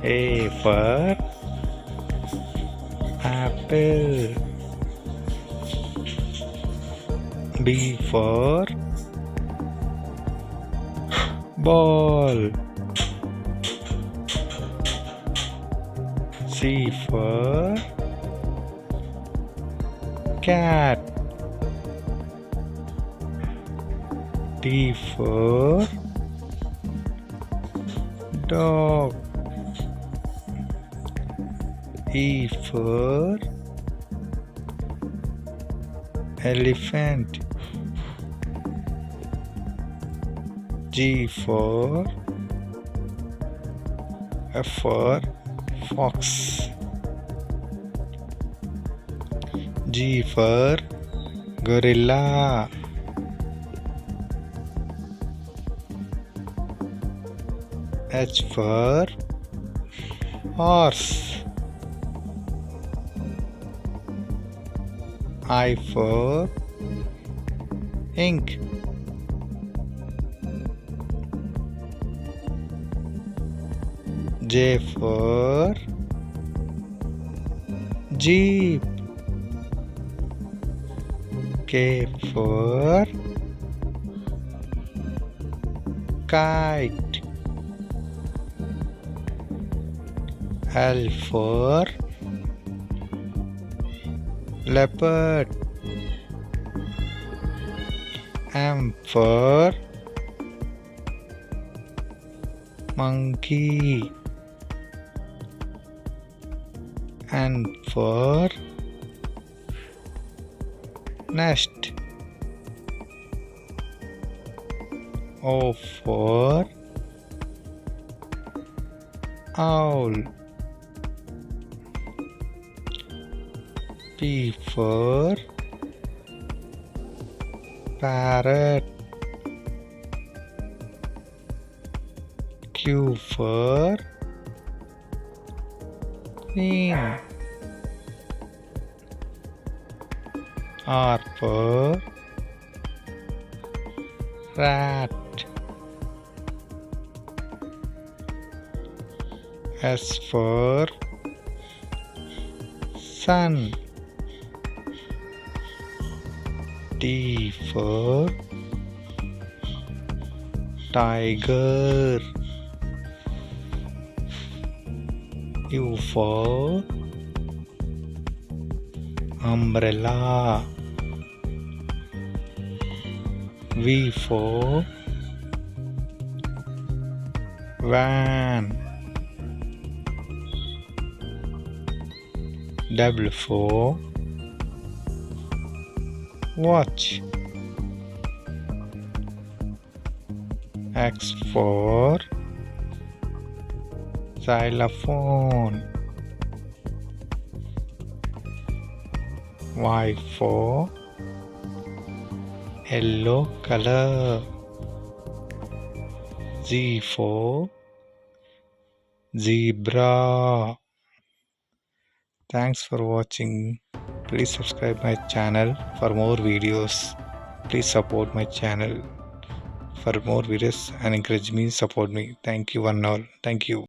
A for apple. B for ball. C for cat. D for dog. E for elephant. G for F for fox. G for gorilla. H for horse. I for ink. J for jeep. K for kite. L for leopard. M for monkey. N for nest. O for owl. P for parrot. Q for queen. R for rat. S for sun. T for tiger. U for umbrella. V for van. W for watch. X for xylophone. Y for yellow color. Z for zebra. Thanks for watching. Please subscribe my channel for more videos. Please support my channel for more videos and encourage me, support me. Thank you one and all. Thank you.